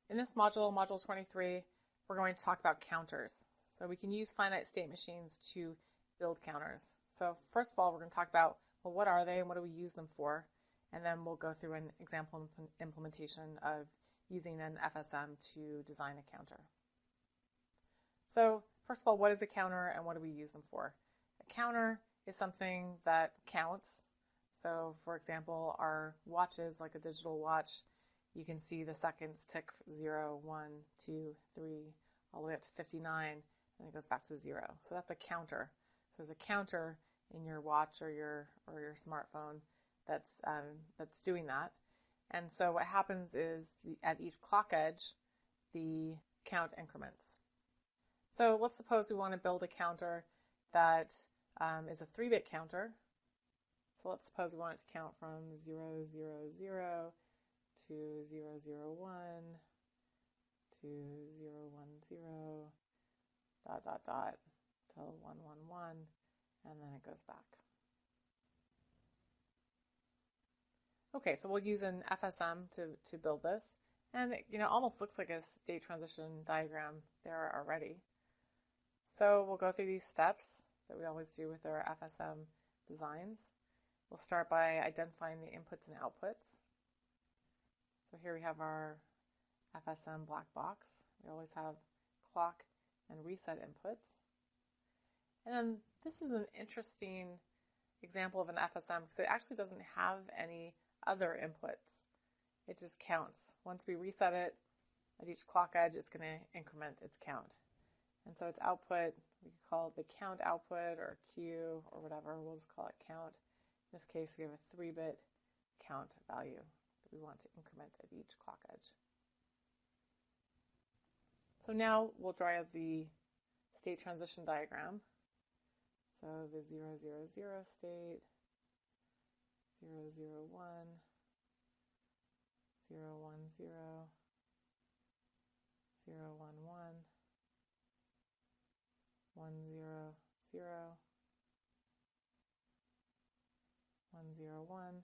In this module, Module 23, we're going to talk about counters. So we can use finite state machines to build counters. So first of all, we're going to talk about, well, what are they and what do we use them for? And then we'll go through an example implementation of using an FSM to design a counter. So first of all, what is a counter and what do we use them for? A counter is something that counts. So for example, our watches, like a digital watch, you can see the seconds tick 0, 1, 2, 3, all the way up to 59, and it goes back to 0. So that's a counter. So there's a counter in your watch or your smartphone that's doing that. And so what happens is at each clock edge, the count increments. So let's suppose we want to build a counter that is a 3-bit counter. So let's suppose we want it to count from 0, 0, 0 to 0, 0, 1 to 0, 1, 0, dot, dot, dot, till 1, 1, 1, and then it goes back. Okay, so we'll use an FSM to build this. And it almost looks like a state transition diagram there already. So we'll go through these steps that we always do with our FSM designs. We'll start by identifying the inputs and outputs. So here we have our FSM black box. We always have clock and reset inputs. And then this is an interesting example of an FSM because it actually doesn't have any other inputs. It just counts. Once we reset it, at each clock edge, it's going to increment its count. And so its output, we could call it the count output or Q or whatever. We'll just call it count. In this case, we have a 3-bit count value that we want to increment at each clock edge. So now we'll draw the state transition diagram. So the 0, 0, 0 state, 0, 0, 1, 0, 1, 0, 0, 1, 1, 1, 0, 0, 1, 0, 1,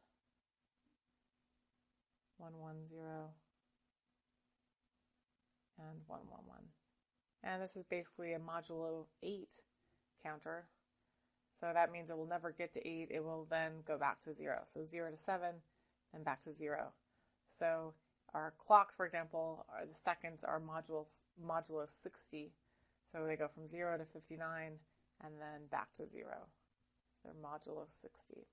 1, 1, 0, and 1, 1, 1. And this is basically a modulo 8 counter. So that means it will never get to 8. It will then go back to 0. So 0 to 7, then back to 0. So our clocks, for example, the seconds are modulo 60. So they go from 0 to 59 and then back to 0. So they're modulo 60.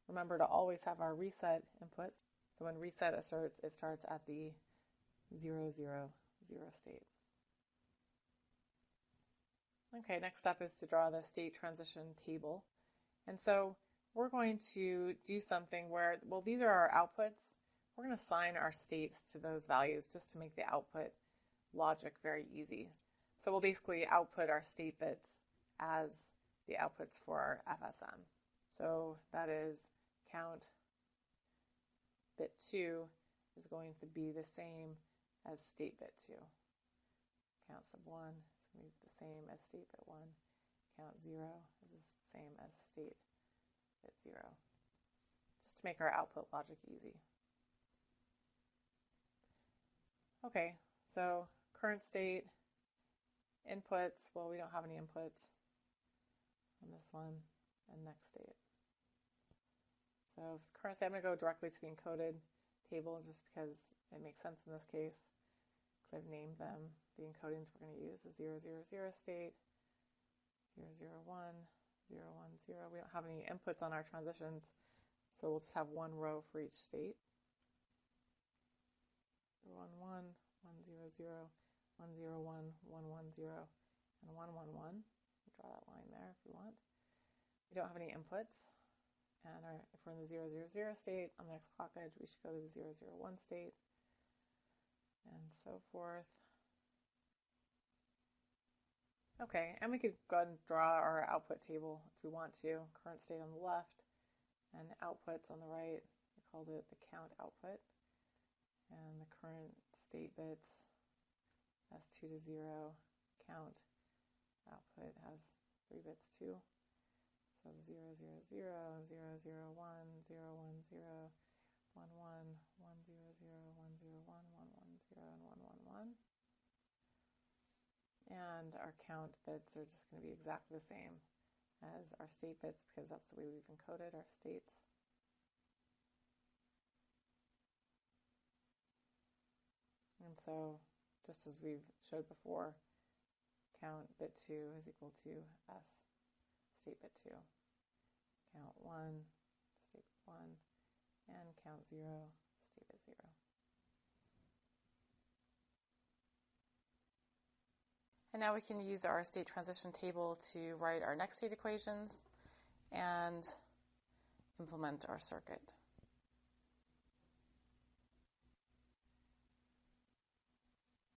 Remember to always have our reset inputs. So when reset asserts, it starts at the 0, 0, 0 state. Okay, next step is to draw the state transition table. And so we're going to do something where, well, these are our outputs. We're going to assign our states to those values just to make the output logic very easy. So we'll basically output our state bits as the outputs for our FSM. So that is count bit 2 is going to be the same as state bit 2. Count sub 1 is going to be the same as state bit 1. Count 0 is the same as state bit 0. Just to make our output logic easy. Okay, so current state, inputs, well, we don't have any inputs on this one, and next state. So current state, I'm going to go directly to the encoded table just because it makes sense in this case, because I've named them. The encodings we're going to use is 0, 0, 0 state, 0, 0, 1, 0, 1, 0. We don't have any inputs on our transitions, so we'll just have one row for each state. 1, 1, 1, 0, 0, 1, 0, 1, 1, 1, 0, and 1, 1, 1. Draw that line there if you want. We don't have any inputs. And if we're in the 0, 0, 0 state, on the next clock edge, we should go to the 0, 0, 1 state, and so forth. Okay, and we could go ahead and draw our output table if we want to. Current state on the left, and outputs on the right. We called it the count output. And the current state bits has 2 to 0. Count output has 3 bits too. So 0, 0, 0, 0, 0, 1, 0, 1, 0, 1, 1, 1, 0, 0, 1, 0, 1, 1, 0 and 1, 1, 1. And our count bits are just going to be exactly the same as our state bits because that's the way we've encoded our states. And so, just as we've showed before, count bit 2 is equal to S state bit 2. Count 1, state bit 1, and count 0, state bit 0. And now we can use our state transition table to write our next state equations and implement our circuit.